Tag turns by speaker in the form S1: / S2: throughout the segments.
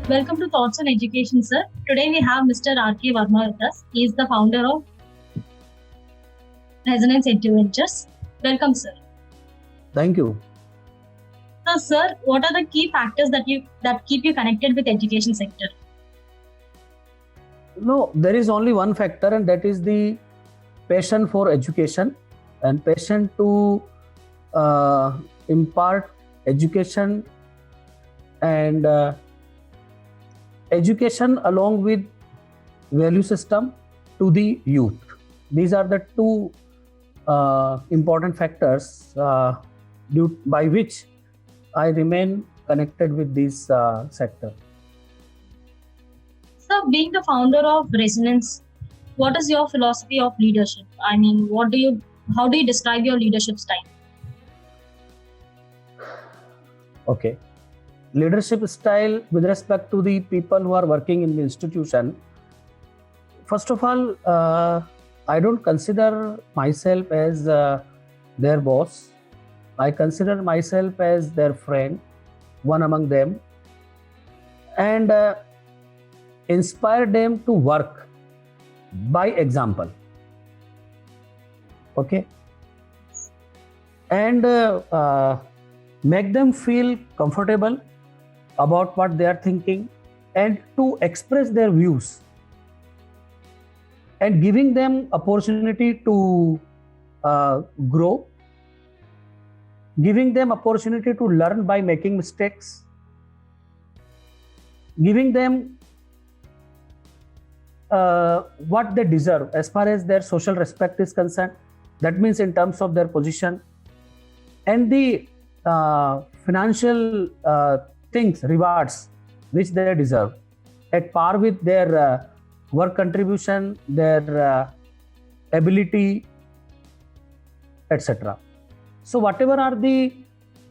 S1: Welcome to Thoughts on Education, sir. Today we have Mr. R.K. Verma with us. He is the founder of Resonance EduVentures. Welcome, sir.
S2: Thank you.
S1: So, sir, what are the key factors that keep you connected with education sector?
S2: No, there is only one factor, and that is the passion for education and passion to impart education and education along with value system to the youth. These are the two important factors by which I remain connected with this sector.
S1: So, being the founder of Resonance, what is your philosophy of leadership? I mean, how do you describe your leadership style?
S2: Okay. Leadership style with respect to the people who are working in the institution. First of all, I don't consider myself as their boss. I consider myself as their friend, one among them, and inspire them to work by example. Okay. And make them feel comfortable about what they are thinking and to express their views, and giving them opportunity to grow, giving them opportunity to learn by making mistakes, giving them what they deserve as far as their social respect is concerned. That means in terms of their position and the financial things, rewards which they deserve at par with their work contribution, their ability, etc. So whatever are the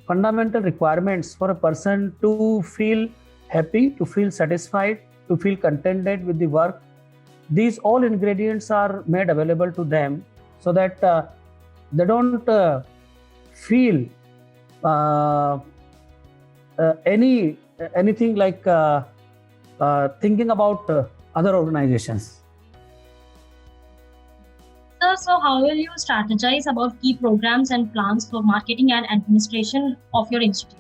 S2: fundamental requirements for a person to feel happy, to feel satisfied, to feel contented with the work, these all ingredients are made available to them so that they don't feel anything like thinking about other organizations.
S1: Sir, so how will you strategize about key programs and plans for marketing and administration of your institute?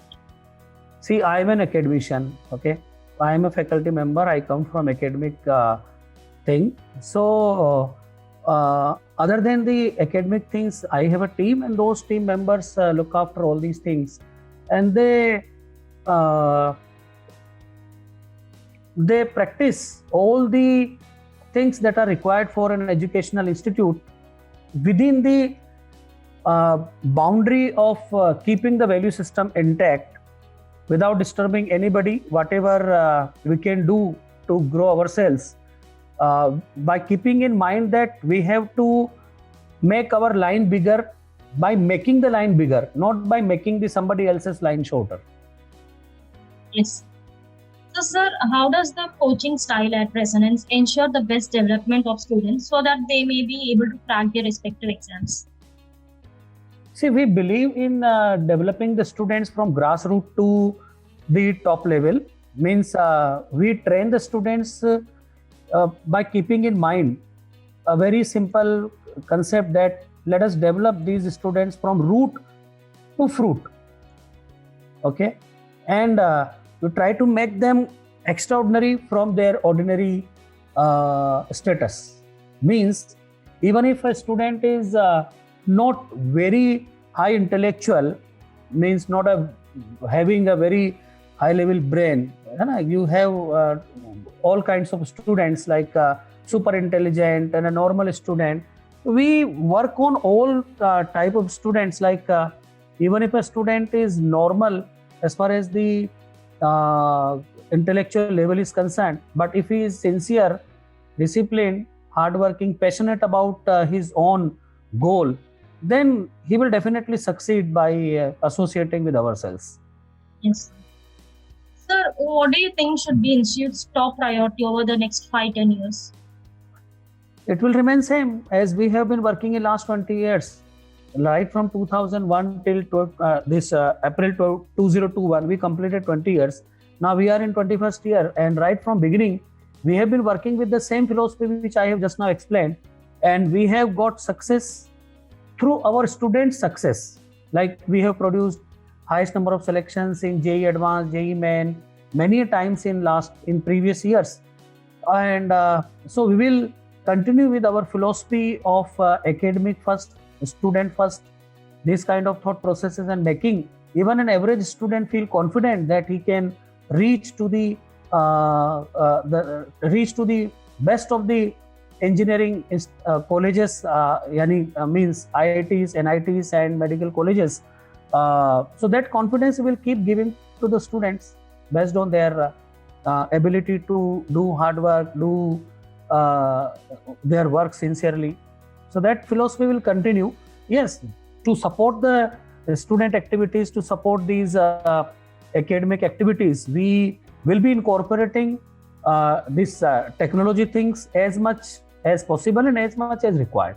S2: See, I am an academician. Okay, I am a faculty member. I come from academic thing. So other than the academic things, I have a team, and those team members look after all these things, and they practice all the things that are required for an educational institute within the boundary of keeping the value system intact without disturbing anybody. Whatever we can do to grow ourselves, by keeping in mind that we have to make our line bigger by making the line bigger, not by making somebody else's line shorter.
S1: Yes. So, sir, how does the coaching style at Resonance ensure the best development of students so that they may be able to crack their respective exams?
S2: See, we believe in developing the students from grassroots to the top level. Means we train the students by keeping in mind a very simple concept that let us develop these students from root to fruit. Okay, and we try to make them extraordinary from their ordinary status. Means even if a student is not very high intellectual, means not having a very high level brain, you have all kinds of students like super intelligent and a normal student. We work on all type of students, like even if a student is normal as far as the intellectual level is concerned, but if he is sincere, disciplined, hardworking, passionate about his own goal, then he will definitely succeed by associating with ourselves.
S1: Yes. Sir, what do you think should be institute's top priority over the next 5-10 years?
S2: It will remain same as we have been working in last 20 years. Right from 2001 till this April 2021, we completed 20 years. Now we are in 21st year, and right from beginning, we have been working with the same philosophy which I have just now explained, and we have got success through our students' success. Like we have produced highest number of selections in JEE Advanced, JEE Main, many times in previous years, and so we will continue with our philosophy of academic first, student first, this kind of thought processes, and making even an average student feel confident that he can reach to the best of the engineering colleges, means IITs, NITs, and medical colleges. So that confidence will keep giving to the students based on their ability to do hard work, do their work sincerely. So that philosophy will continue. Yes, to support the student activities, to support these academic activities, we will be incorporating this technology things as much as possible and as much as required.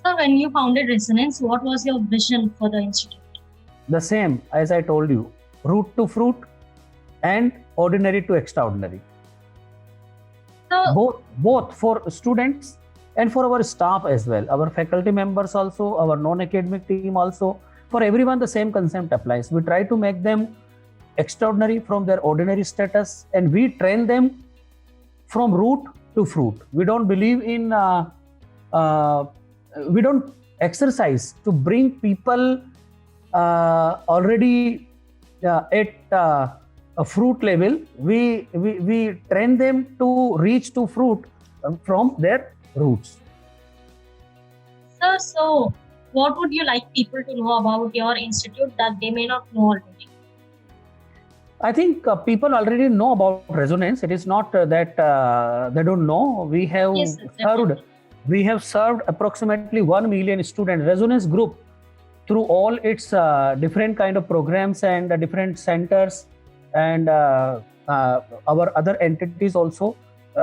S1: Sir, when you founded Resonance, what was your vision for the institute?
S2: The same as I told you, root to fruit and ordinary to extraordinary.
S1: So,
S2: Both for students and for our staff as well, our faculty members also, our non-academic team also. For everyone, the same concept applies. We try to make them extraordinary from their ordinary status, and we train them from root to fruit. We don't believe in, we don't exercise to bring people already at a fruit level. We train them to reach to fruit from their roots.
S1: sir, so what would you like people to know about your institute that they may not know already?
S2: I think people already know about Resonance. It is not that they don't know. We have
S1: Yes, sir, definitely.
S2: served approximately 1 million students. Resonance Group, through all its different kind of programs and different centers and our other entities also,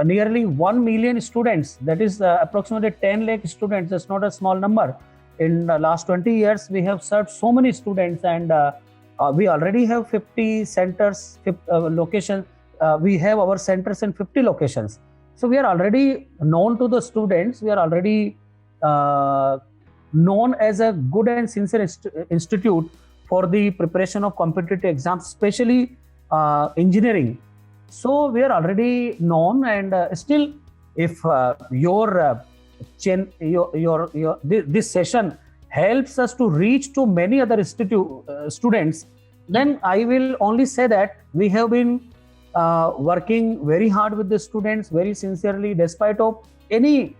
S2: nearly 1 million students. That is approximately 10 lakh students. That's not a small number. In the last 20 years, we have served so many students, and we already have 50 centers, locations. We have our centers in 50 locations. So we are already known to the students. We are already known as a good and sincere institute for the preparation of competitive exams, especially engineering. So we are already known, and still, if this session helps us to reach to many other students, then I will only say that we have been working very hard with the students, very sincerely, despite of any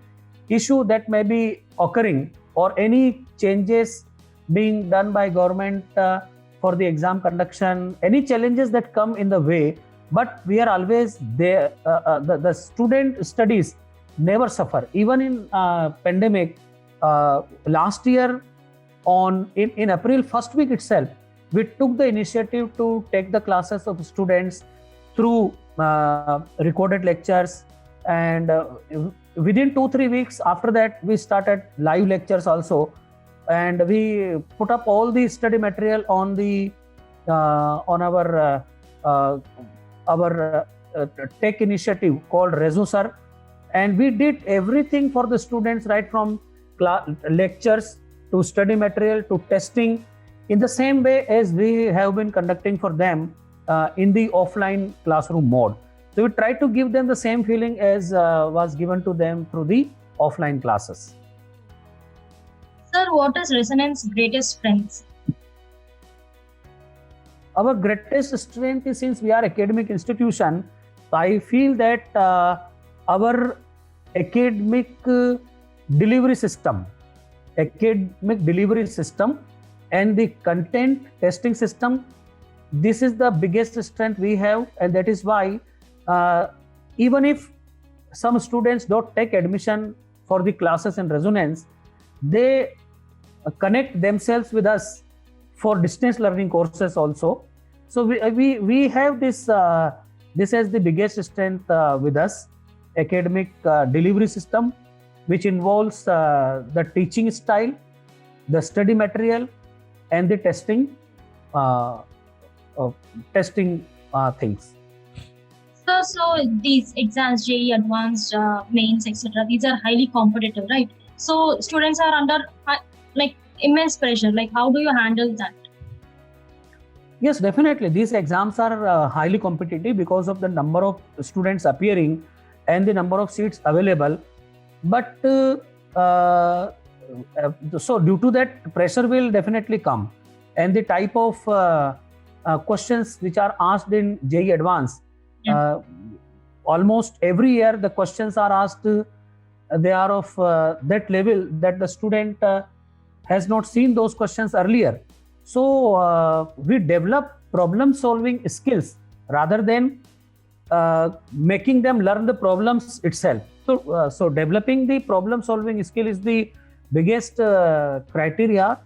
S2: issue that may be occurring or any changes being done by government for the exam conduction, any challenges that come in the way. But we are always there. The student studies never suffer. Even in pandemic, last year in April first week itself, we took the initiative to take the classes of students through recorded lectures, and within 2-3 weeks after that, we started live lectures also, and we put up all the study material on the on our tech initiative called ResoSir, and we did everything for the students, right from lectures to study material to testing, in the same way as we have been conducting for them in the offline classroom mode. So we try to give them the same feeling as was given to them through the offline classes.
S1: Sir, what is Resonance's greatest strengths?
S2: Our greatest strength is, since we are academic institution, I feel that our academic delivery system and the content testing system, this is the biggest strength we have, and that is why even if some students don't take admission for the classes in Resonance, they connect themselves with us for distance learning courses also. So we have this as the biggest strength with us, academic delivery system, which involves the teaching style, the study material, and the testing testing things.
S1: So these exams, JEE Advanced, mains, etc. These are highly competitive, right? So students are under like immense pressure. Like, how do you handle that?
S2: Yes, definitely. These exams are highly competitive because of the number of students appearing and the number of seats available. But so due to that, pressure will definitely come, and the type of questions which are asked in JEE Advanced,
S1: Yeah.
S2: almost every year the questions are asked. They are of that level that the student has not seen those questions earlier. So we develop problem solving skills rather than making them learn the problems itself. So developing the problem solving skill is the biggest criteria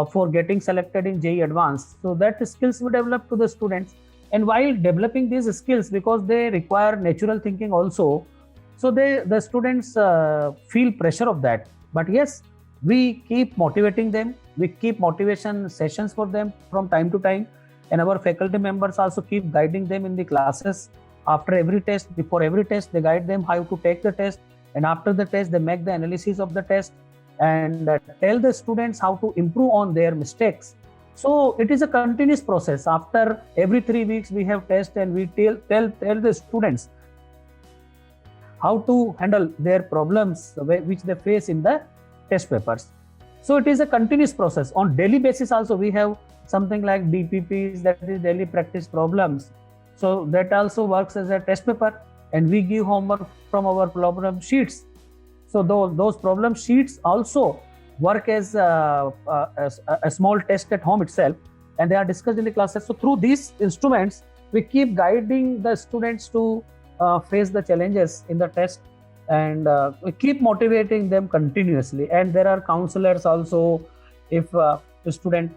S2: for getting selected in JEE Advanced. So that skills we develop to the students. And while developing these skills, because they require natural thinking also, so the students feel pressure of that. But yes, we keep motivating them. We keep motivation sessions for them from time to time, and our faculty members also keep guiding them in the classes. After every test, before every test, they guide them how to take the test, and after the test, they make the analysis of the test and tell the students how to improve on their mistakes. So it is a continuous process. After every 3 weeks, we have test, and we tell the students how to handle their problems which they face in the test papers. So it is a continuous process. On daily basis also, we have something like DPPs, that is daily practice problems. So that also works as a test paper, and we give homework from our problem sheets. So those problem sheets also work as a small test at home itself, and they are discussed in the classes. So through these instruments, we keep guiding the students to face the challenges in the test, and we keep motivating them continuously. And there are counselors also. If the student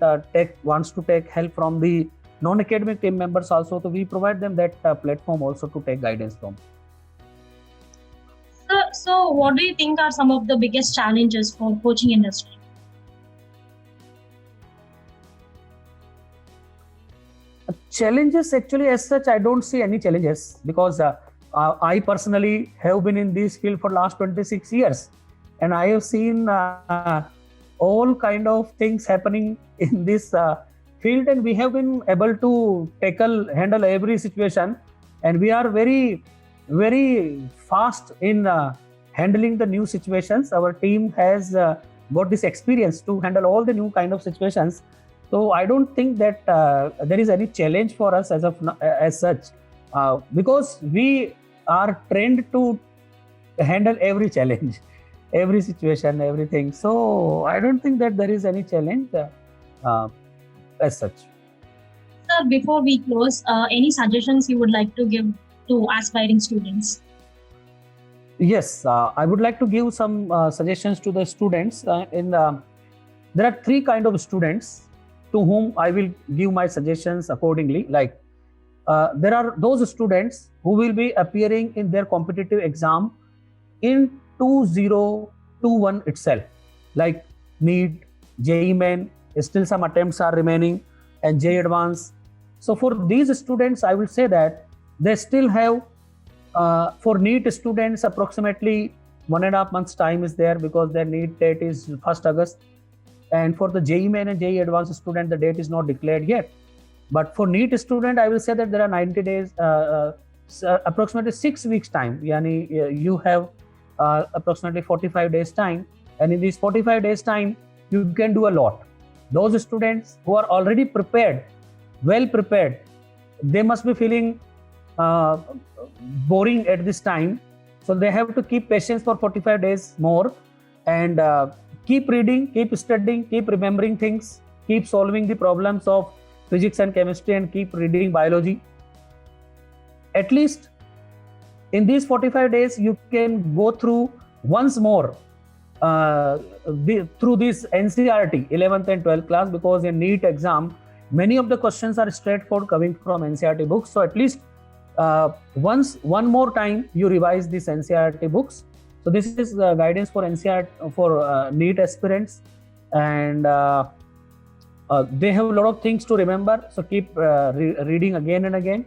S2: wants to take help from the non-academic team members also, so we provide them that platform also to take guidance from.
S1: So what do you think are some of the biggest challenges for coaching industry?
S2: Challenges, actually, as such, I don't see any challenges, because I personally have been in this field for last 26 years, and I have seen all kind of things happening in this field, and we have been able to handle every situation, and we are very, very fast in handling the new situations. Our team has got this experience to handle all the new kind of situations. So I don't think that there is any challenge for us as such, because we are trained to handle every challenge, every situation, everything. So I don't think that there is any challenge as such.
S1: Sir, before we close, any suggestions you would like to give to aspiring students?
S2: Yes, I would like to give some suggestions to the students. There are three kind of students to whom I will give my suggestions accordingly. Like there are those students who will be appearing in their competitive exam in 2021 itself, like NEET, JEE Main. Still some attempts are remaining, and JEE Advanced. So for these students, I will say that they still have, for NEET students, approximately 1.5 months time is there, because their NEET date is 1st August. And for the JEE Main and JEE Advanced student, the date is not declared yet. But for NEET student, I will say that there are 90 days, approximately 6 weeks time. Yani, you have approximately 45 days time. And in these 45 days time, you can do a lot. Those students who are already prepared, well prepared, they must be feeling boring at this time. So they have to keep patience for 45 days more, and keep reading, keep studying, keep remembering things, keep solving the problems of physics and chemistry, and keep reading biology. At least in these 45 days, you can go through once more through this NCERT 11th and 12th class, because in NEET exam, many of the questions are straightforward coming from NCERT books. So at least one more time you revise these NCERT books. So this is guidance for NCERT for NEET aspirants. And They have a lot of things to remember, so keep reading again and again.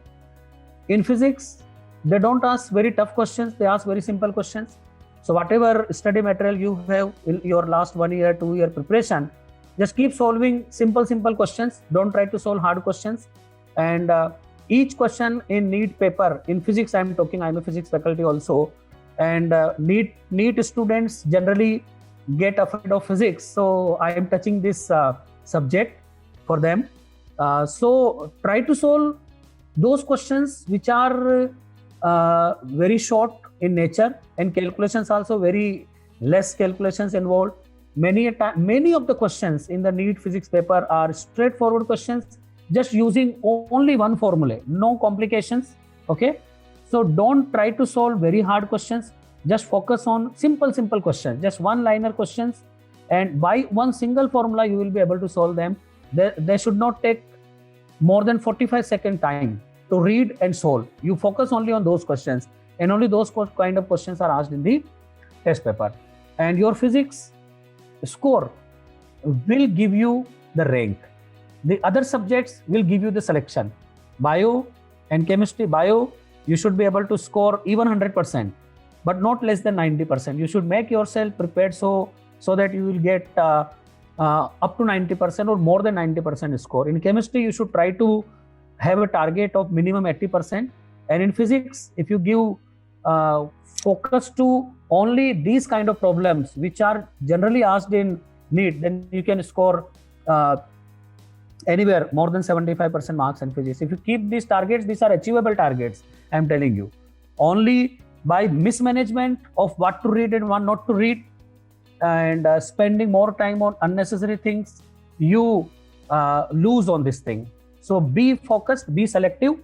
S2: In physics, they don't ask very tough questions, they ask very simple questions. So whatever study material you have in your last 1 year, 2 year preparation, just keep solving simple questions. Don't try to solve hard questions. And each question in NEET paper, in physics I'm talking, I'm a physics faculty also, and NEET students generally get afraid of physics. So I am touching this subject for them. So try to solve those questions which are very short in nature, and calculations also very less calculations involved. Many of the questions in the NEET physics paper are straightforward questions, just using only one formula, no complications. Okay, so don't try to solve very hard questions. Just focus on simple questions, just one liner questions, and by one single formula you will be able to solve them. They should not take more than 45-second time to read and solve. You focus only on those questions, and only those kind of questions are asked in the test paper, and your physics score will give you the rank. The other subjects will give you the selection. Bio and chemistry, bio you should be able to score even 100%, but not less than 90%. You should make yourself prepared so that you will get up to 90% or more than 90% score. In chemistry, you should try to have a target of minimum 80%. And in physics, if you give focus to only these kind of problems which are generally asked in NEET, then you can score anywhere more than 75% marks in physics. If you keep these targets, these are achievable targets, I'm telling you. Only by mismanagement of what to read and what not to read, and spending more time on unnecessary things, you lose on this thing. So be focused, be selective.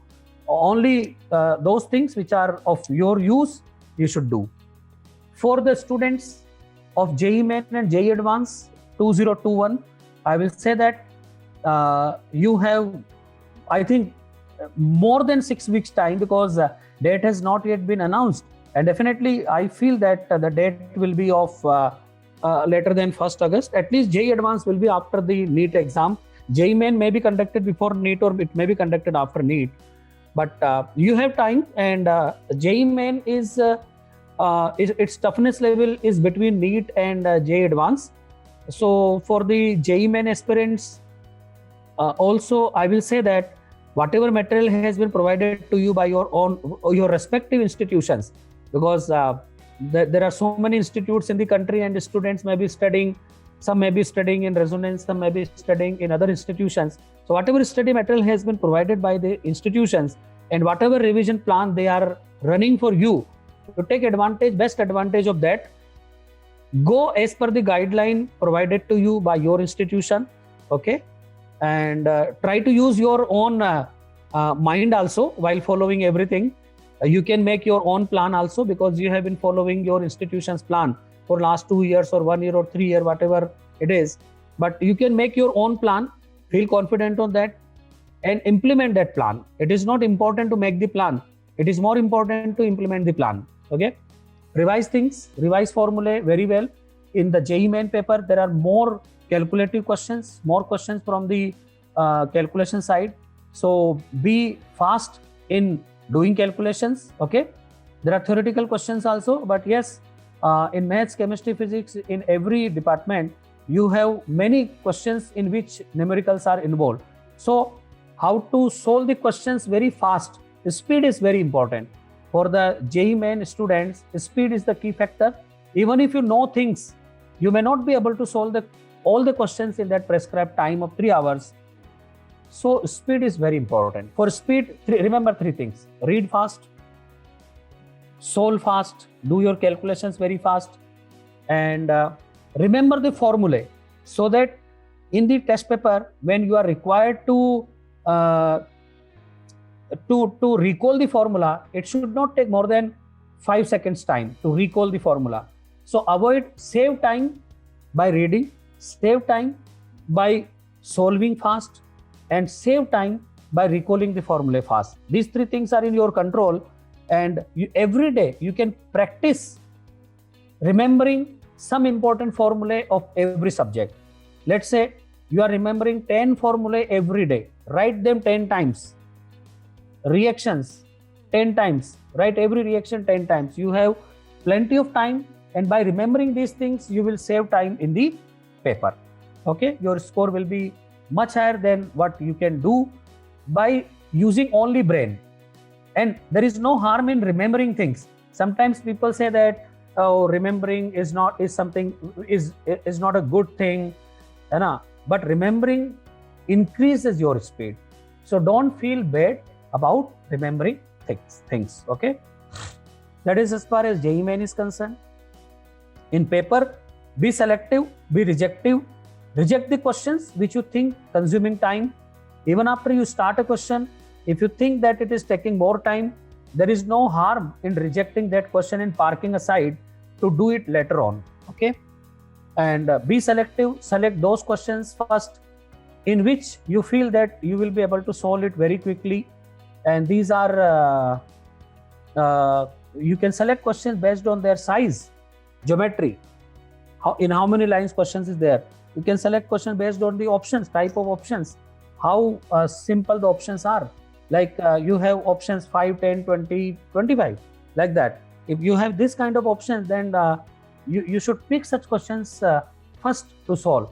S2: Only those things which are of your use, you should do. For the students of JEE Main and JEE Advanced 2021, I will say that you have, I think, more than 6 weeks time, because date has not yet been announced. And definitely, I feel that the date will be of later than 1st August. At least JEE Advanced will be after the NEET exam. JEE Main may be conducted before NEET, or it may be conducted after NEET. But you have time, and JEE Main is its toughness level is between NEET and JEE Advanced. So for the JEE Main aspirants, also I will say that whatever material has been provided to you by your respective institutions, because there are so many institutes in the country, and students may be studying. Some may be studying in Resonance, some may be studying in other institutions. So whatever study material has been provided by the institutions, and whatever revision plan they are running for you, to take best advantage of that, go as per the guideline provided to you by your institution. Okay, and try to use your own mind also while following everything. You can make your own plan also, because you have been following your institution's plan for last 2 years or 1 year or 3 years, whatever it is. But you can make your own plan, feel confident on that, and implement that plan. It is not important to make the plan. It is more important to implement the plan. Okay, revise things, revise formulae very well. In the JEE Main paper, there are more calculative questions, more questions from the calculation side. So be fast in doing calculations. Okay, there are theoretical questions also, but yes, in maths, chemistry, physics, in every department, you have many questions in which numericals are involved. So how to solve the questions very fast? Speed is very important. For the JEE Main students, speed is the key factor. Even if you know things, you may not be able to solve all the questions in that prescribed time of 3 hours. So speed is very important. For speed, remember 3 things: read fast, solve fast, do your calculations very fast, and remember the formulae, so that in the test paper, when you are required to recall the formula, it should not take more than 5 seconds time to recall the formula. So save time by reading, save time by solving fast, and save time by recalling the formula fast. These 3 things are in your control, and every day you can practice remembering some important formulae of every subject. Let's say you are remembering 10 formulae every day. Write them 10 times. Reactions 10 times. Write every reaction 10 times. You have plenty of time, and by remembering these things, you will save time in the paper. Okay, your score will be much higher than what you can do by using only brain. And there is no harm in remembering things. Sometimes people say that, oh, remembering is not a good thing, but remembering increases your speed. So don't feel bad about remembering things. Okay, that is as far as JEE Main is concerned. In paper, be selective, be rejective. Reject the questions which you think consuming time. Even after you start a question, if you think that it is taking more time, there is no harm in rejecting that question and parking aside to do it later on. Okay, and be selective. Select those questions first in which you feel that you will be able to solve it very quickly. And these are you can select questions based on their size, geometry, how many lines questions is there. You can select question based on the options, type of options, how simple the options are. Like you have options 5, 10, 20, 25, like that. If you have this kind of options, then you should pick such questions first to solve.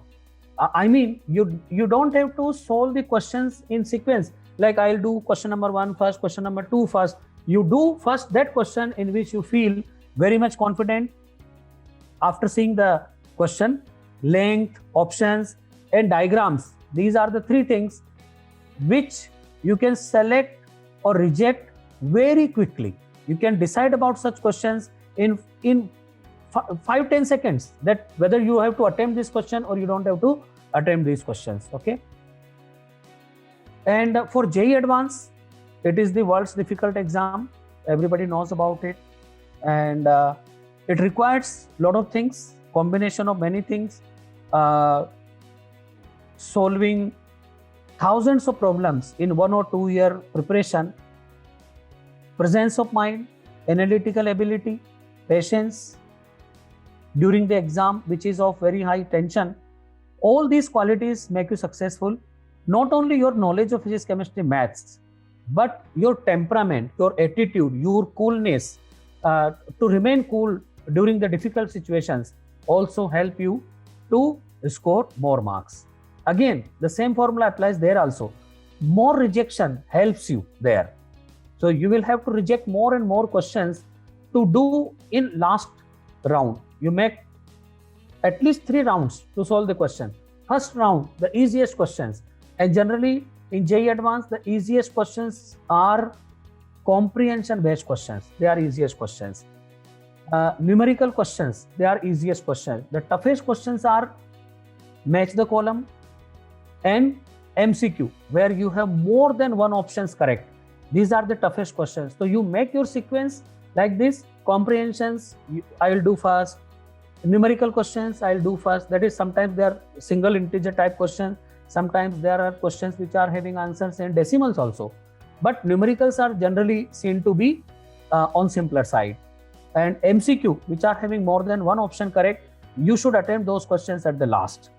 S2: I mean, you don't have to solve the questions in sequence. Like I'll do question number 1 first, question number 2 first. You do first that question in which you feel very much confident. After seeing the question, length, options, and diagrams, these are the 3 things which you can select or reject very quickly. You can decide about such questions in 5-10 seconds, that whether you have to attempt this question or you don't have to attempt these questions. Okay. And for JEE Advanced, it is the world's difficult exam. Everybody knows about it, and it requires a lot of things, combination of many things, solving thousands of problems in 1 or 2 year preparation, presence of mind, analytical ability, patience during the exam, which is of very high tension. All these qualities make you successful. Not only your knowledge of physics, chemistry, maths, but your temperament, your attitude, your coolness, to remain cool during the difficult situations also help you to score more marks. Again, the same formula applies there also. More rejection helps you there. So you will have to reject more and more questions to do in last round. You make at least 3 rounds to solve the question. First round, the easiest questions. And generally in JEE Advanced, the easiest questions are comprehension based questions. They are easiest questions. Numerical questions, they are easiest questions. The toughest questions are match the column and MCQ, where you have more than one options correct. These are the toughest questions. So you make your sequence like this. Comprehensions, I will do first. Numerical questions, I will do first. That is, sometimes they are single integer type questions. Sometimes there are questions which are having answers in decimals also. But numericals are generally seen to be on simpler side. And MCQ, which are having more than one option correct, you should attempt those questions at the last,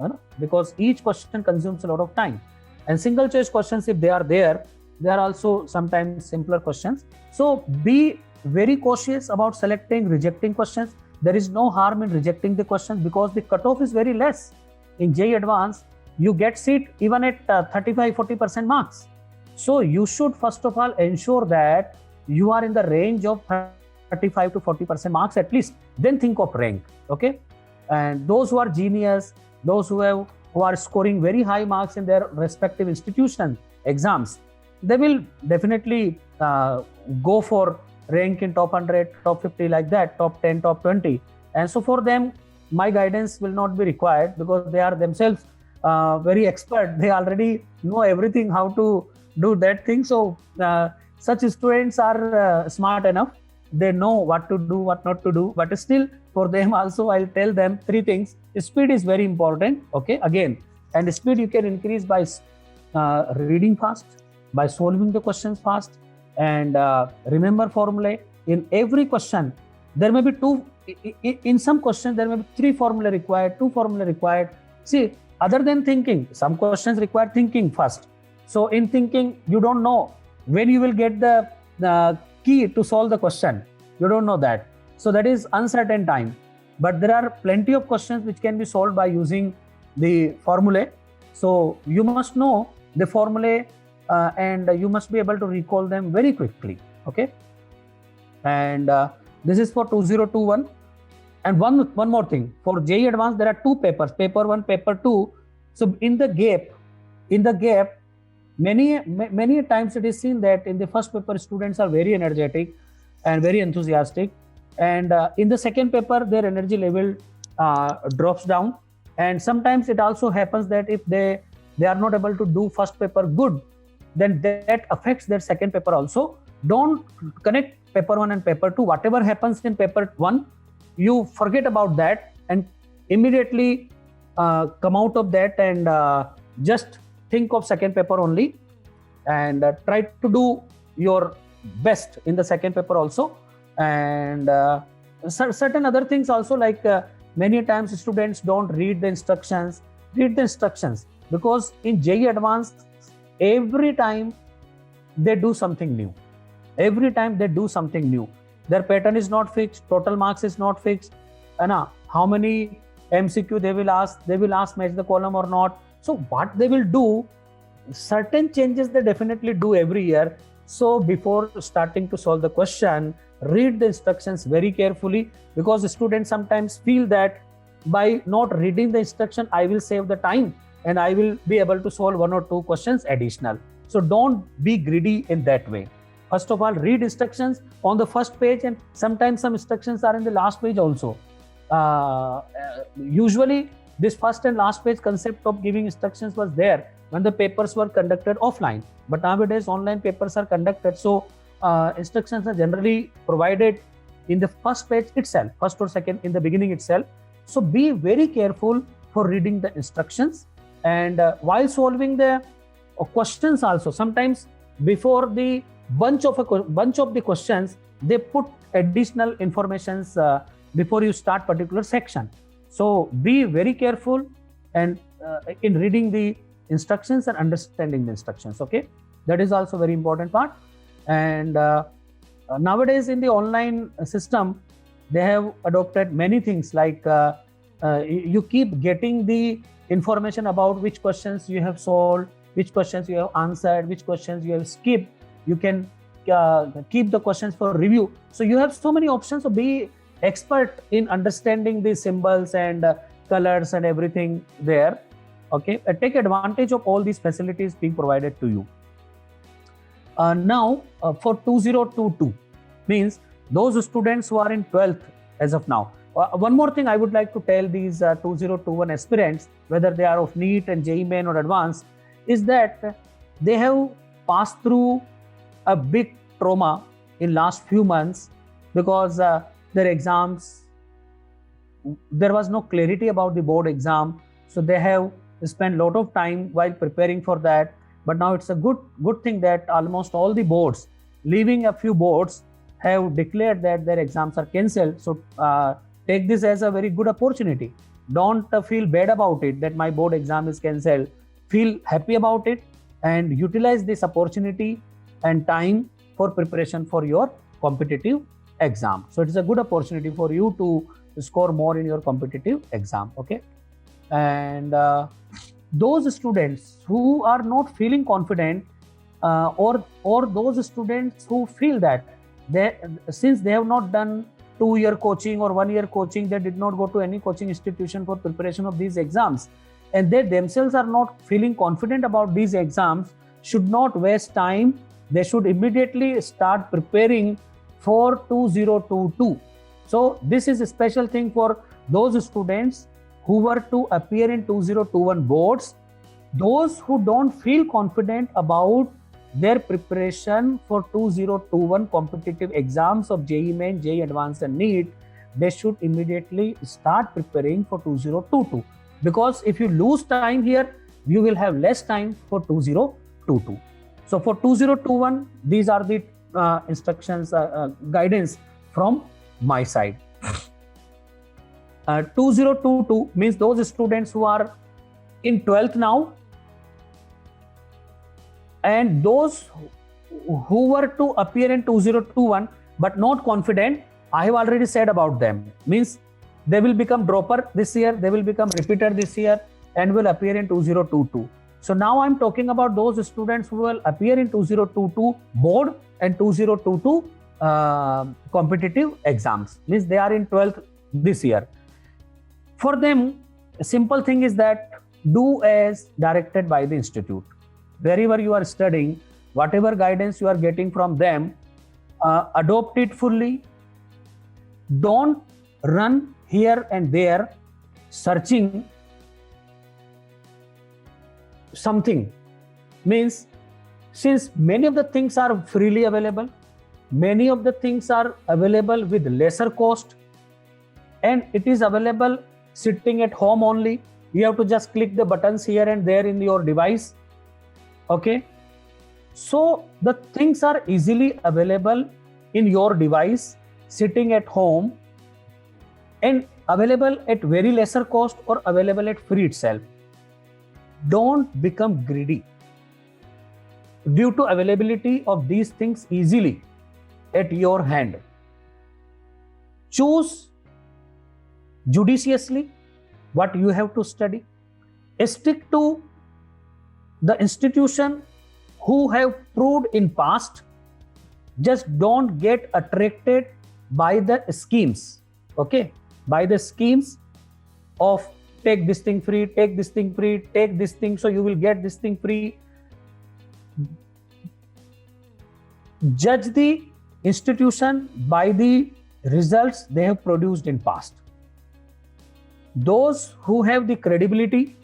S2: because each question consumes a lot of time. And single choice questions, if they are there, they are also sometimes simpler questions. So be very cautious about selecting, rejecting questions. There is no harm in rejecting the questions because the cutoff is very less. In JEE Advanced, you get seat even at 35-40% marks. So you should first of all ensure that you are in the range of 35 to 40% marks at least. Then think of rank. Okay. And those who are genius, those who are scoring very high marks in their respective institution exams, they will definitely go for rank in top 100, top 50, like that, top 10, top 20. And so for them, my guidance will not be required because they are themselves very expert. They already know everything how to do that thing. So such students are smart enough. They know what to do, what not to do. But still, for them also, I'll tell them 3 things. Speed is very important. Okay, again, and speed you can increase by reading fast, by solving the questions fast, and remember formulae. In every question, there may be 2. In some questions, there may be 3 formulae required, 2 formulae required. See, other than thinking, some questions require thinking first. So in thinking, you don't know when you will get the key to solve the question. You don't know that. So that is uncertain time. But there are plenty of questions which can be solved by using the formulae. So you must know the formulae and you must be able to recall them very quickly. Okay. And this is for 2021. And one more thing, for JEE Advanced, there are two papers, paper 1, paper 2. So in the gap, many times it is seen that in the first paper, students are very energetic and very enthusiastic. And in the second paper, their energy level drops down. And sometimes it also happens that if they are not able to do first paper good, then that affects their second paper also. Don't connect paper 1 and paper 2. Whatever happens in paper 1, you forget about that and immediately come out of that and just think of second paper only, and try to do your best in the second paper also. And certain other things also, like many times students don't read the instructions. Because in JEE Advanced, every time they do something new. Their pattern is not fixed, total marks is not fixed, and how many MCQ they will ask match the column or not. So what they will do, certain changes they definitely do every year. So before starting to solve the question, read the instructions very carefully, because the students sometimes feel that by not reading the instruction, I will save the time and I will be able to solve 1 or 2 questions additional. So don't be greedy in that way. First of all, read instructions on the first page, and sometimes some instructions are in the last page also. Usually, this first and last page concept of giving instructions was there when the papers were conducted offline. But nowadays, online papers are conducted. So instructions are generally provided in the first page itself, first or second, in the beginning itself. So be very careful for reading the instructions. And while solving the questions also, sometimes before the bunch of the questions, they put additional informations before you start particular section. So be very careful and in reading the instructions and understanding the instructions. Okay, that is also very important part. And nowadays in the online system, they have adopted many things, like you keep getting the information about which questions you have solved, which questions you have answered, which questions you have skipped. You can keep the questions for review. So you have so many options. So be expert in understanding the symbols and colors and everything there. Okay, take advantage of all these facilities being provided to you. Now for 2022, means those students who are in 12th as of now. One more thing I would like to tell these 2021 aspirants, whether they are of NEET and JEE Main or Advanced, is that they have passed through a big trauma in last few months, because their exams, there was no clarity about the board exam. So they have spent a lot of time while preparing for that. But now it's a good thing that almost all the boards, leaving a few boards, have declared that their exams are cancelled. So take this as a very good opportunity. Don't feel bad about it that my board exam is cancelled. Feel happy about it and utilize this opportunity and time for preparation for your competitive exam. So it is a good opportunity for you to score more in your competitive exam. Okay, and those students who are not feeling confident, or those students who feel that since they have not done 2-year coaching or 1-year coaching, they did not go to any coaching institution for preparation of these exams, and they themselves are not feeling confident about these exams, should not waste time. They should immediately start preparing for 2022. So this is a special thing for those students who were to appear in 2021 boards. Those who don't feel confident about their preparation for 2021 competitive exams of JEE Main, JEE Advanced and NEET, they should immediately start preparing for 2022. Because if you lose time here, you will have less time for 2022. So for 2021, these are the instructions, guidance from my side. 2022 means those students who are in 12th now, and those who were to appear in 2021 but not confident, I have already said about them. Means they will become dropper this year, they will become repeater this year, and will appear in 2022. So now I'm talking about those students who will appear in 2022 board and 2022 competitive exams. Means they are in 12th this year. For them, a simple thing is that do as directed by the institute. Wherever you are studying, whatever guidance you are getting from them, adopt it fully. Don't run here and there searching something. Means since many of the things are freely available, many of the things are available with lesser cost, and it is available sitting at home only. You have to just click the buttons here and there in your device. Okay, so the things are easily available in your device sitting at home, and available at very lesser cost or available at free itself. Don't become greedy due to availability of these things easily at your hand. Choose judiciously what you have to study. Stick to the institution who have proved in past. Just don't get attracted by the schemes. Okay, by the schemes of take this thing free, take this thing free, take this thing so you will get this thing free. Judge the institution by the results they have produced in past. Those who have the credibility,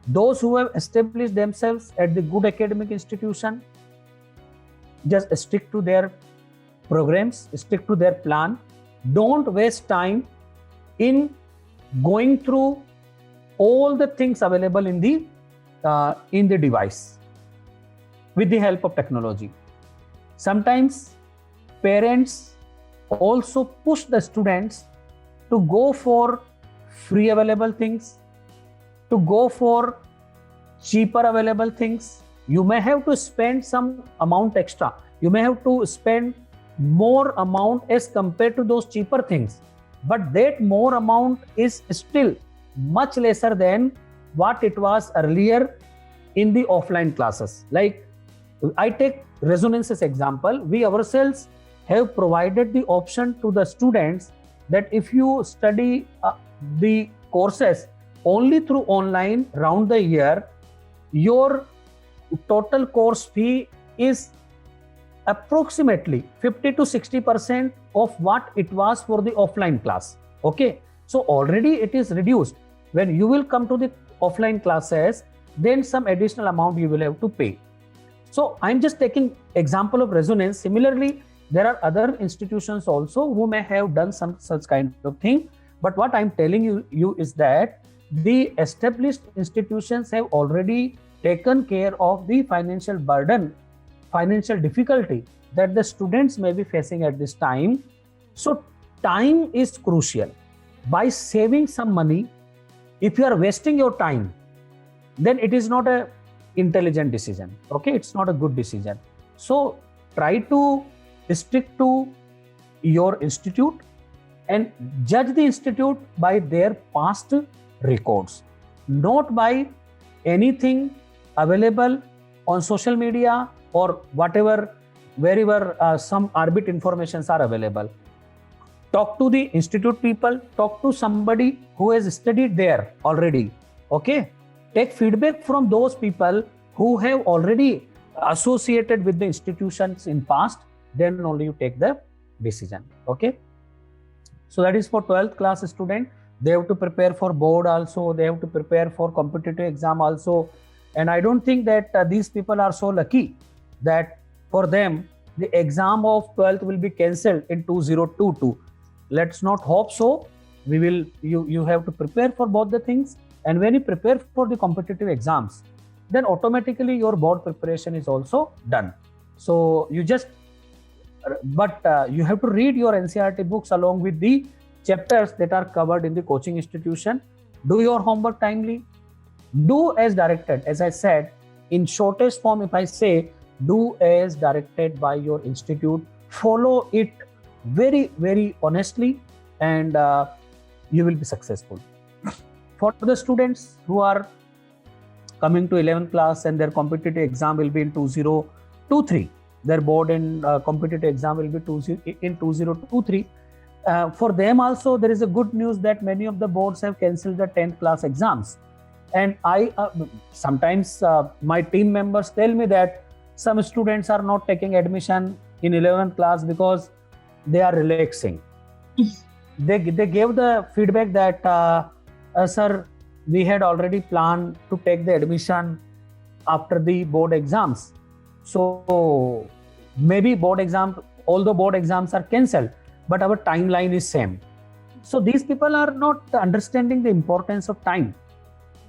S2: those who have established themselves at the good academic institution, just stick to their programs, stick to their plan. Don't waste time in going through all the things available in the device with the help of technology. Sometimes parents also push the students to go for free available things, to go for cheaper available things. You may have to spend some amount extra. You may have to spend more amount as compared to those cheaper things. But that more amount is still much lesser than what it was earlier in the offline classes. Like I take Resonance as example. We ourselves have provided the option to the students that if you study the courses only through online round the year, your total course fee is approximately 50 to 60% of what it was for the offline class. Okay, so already it is reduced. When you will come to the offline classes, then some additional amount you will have to pay. So I'm just taking example of Resonance. Similarly, there are other institutions also who may have done some such kind of thing. But what I'm telling you is that the established institutions have already taken care of the financial burden, financial difficulty that the students may be facing at this time. So time is crucial. By saving some money, if you are wasting your time, then it is not a intelligent decision. Okay, it's not a good decision. So try to stick to your institute and judge the institute by their past records, not by anything available on social media or whatever, wherever some arbit informations are available. Talk to the institute people, talk to somebody who has studied there already. Okay, take feedback from those people who have already associated with the institutions in past, then only you take the decision. Okay, so that is for 12th class student. They have to prepare for board also, they have to prepare for competitive exam also, and I don't think that these people are so lucky that for them the exam of 12th will be cancelled in 2022. Let's not hope so. We will, you have to prepare for both the things, and when you prepare for the competitive exams, then automatically your board preparation is also done. So you just, but you have to read your NCERT books along with the chapters that are covered in the coaching institution. Do your homework timely, do as directed. As I said, in shortest form, if I say, do as directed by your institute, follow it very, very honestly, and you will be successful. For the students who are coming to 11th class and their competitive exam will be in 2023, their board and competitive exam will be in 2023. For them also, there is a good news that many of the boards have cancelled the 10th class exams. And I sometimes my team members tell me that some students are not taking admission in 11th class because they are relaxing. They gave the feedback that sir, we had already planned to take the admission after the board exams. So maybe although board exams are cancelled, but our timeline is same. So these people are not understanding the importance of time.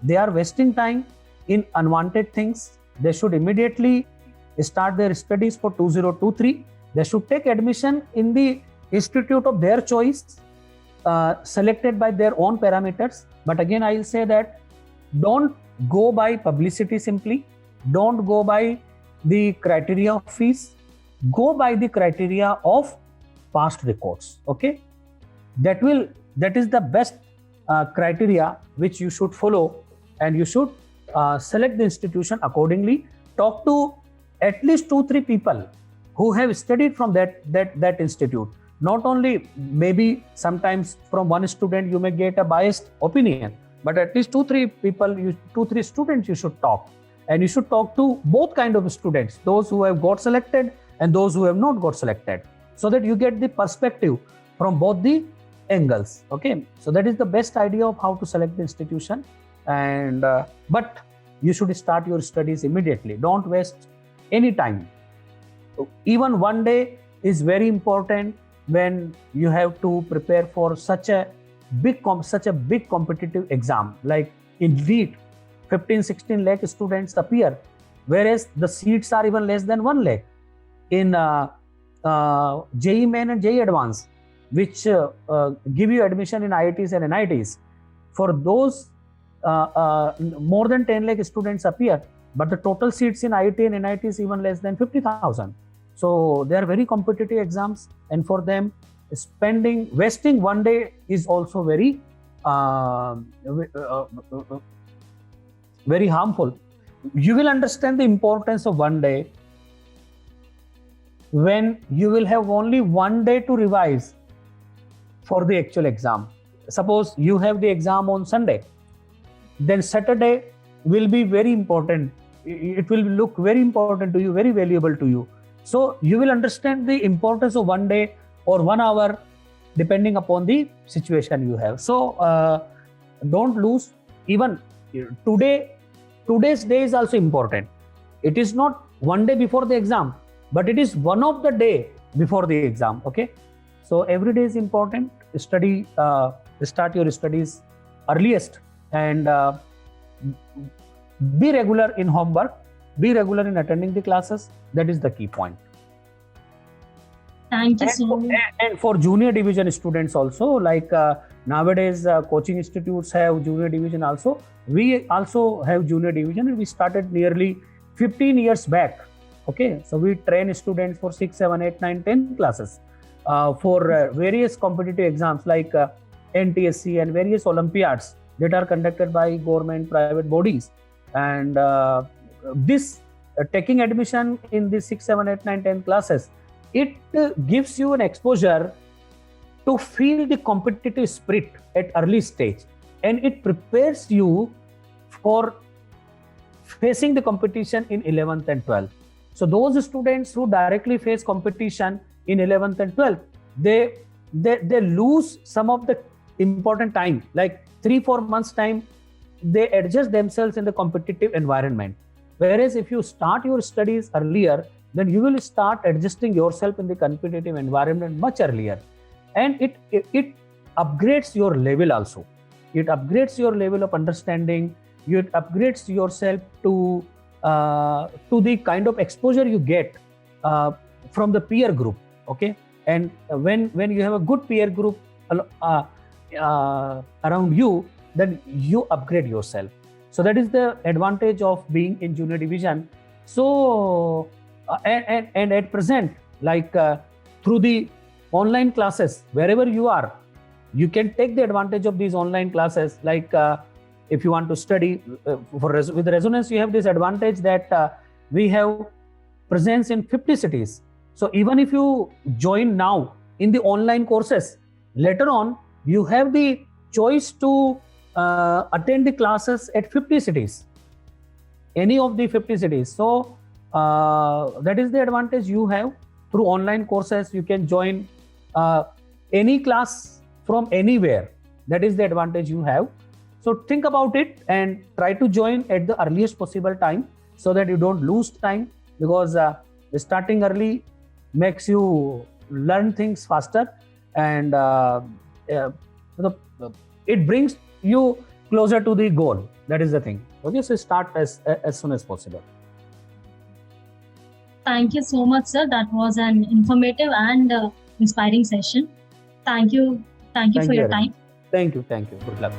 S2: They are wasting time in unwanted things. They should immediately start their studies for 2023. They should take admission in the institute of their choice, selected by their own parameters. But again, I will say that don't go by publicity simply. Don't go by the criteria of fees. Go by the criteria of past records. Okay, that is the best criteria which you should follow, and you should select the institution accordingly. Talk to at least 2-3 people who have studied from that institute. Not only, maybe sometimes from one student you may get a biased opinion, but at least 2-3 people, 2-3 students you should talk. And you should talk to both kind of students, those who have got selected and those who have not got selected, so that you get the perspective from both the angles. Okay, so that is the best idea of how to select the institution. And but you should start your studies immediately. Don't waste any time. Even one day is very important when you have to prepare for such a big competitive exam. Like in NEET, 15-16 lakh students appear, whereas the seats are even less than 1 lakh. In JEE Main and JEE Advanced, which give you admission in IITs and NITs, for those more than 10 lakh students appear, but the total seats in IIT and NIT is even less than 50,000. So they are very competitive exams, and for them, wasting 1 day is also very very harmful. You will understand the importance of 1 day when you will have only 1 day to revise for the actual exam. Suppose you have the exam on Sunday, then Saturday will be very important. It will look very important to you, very valuable to you. So you will understand the importance of 1 day or 1 hour, depending upon the situation you have. So don't lose. Even today's day is also important. It is not 1 day before the exam, but it is one of the day before the exam. Okay, so every day is important. Start your studies earliest, and be regular in homework, be regular in attending the classes. That is the key point.
S1: Thank you so much.
S2: And for junior division students also, like nowadays coaching institutes have junior division also. We also have junior division, and we started nearly 15 years back. Okay, so we train students for 6, 7, 8, 9, 10 classes for various competitive exams like NTSC and various Olympiads that are conducted by government, private bodies. And this taking admission in the 6, 7, 8, 9, 10 classes, it gives you an exposure to feel the competitive spirit at early stage, and it prepares you for facing the competition in 11th and 12th. So those students who directly face competition in 11th and 12th, they lose some of the important time, like 3-4 months time. They adjust themselves in the competitive environment. Whereas if you start your studies earlier, then you will start adjusting yourself in the competitive environment much earlier. And it upgrades your level also. It upgrades your level of understanding. It upgrades yourself to the kind of exposure you get from the peer group. Okay, and when you have a good peer group around you, then you upgrade yourself. So that is the advantage of being in junior division. So and at present, like through the online classes, wherever you are, you can take the advantage of these online classes. Like if you want to study with Resonance, you have this advantage that we have presence in 50 cities. So even if you join now in the online courses, later on you have the choice to attend the classes at 50 cities, any of the 50 cities. So that is the advantage you have through online courses. You can join any class from anywhere. That is the advantage you have. So think about it and try to join at the earliest possible time so that you don't lose time, because starting early makes you learn things faster, and it brings you closer to the goal. That is the thing. Okay, so start as soon as possible.
S1: Thank you so much, sir. That was an informative and inspiring session. Thank you. Thank you for your time.
S2: Thank you. Good luck.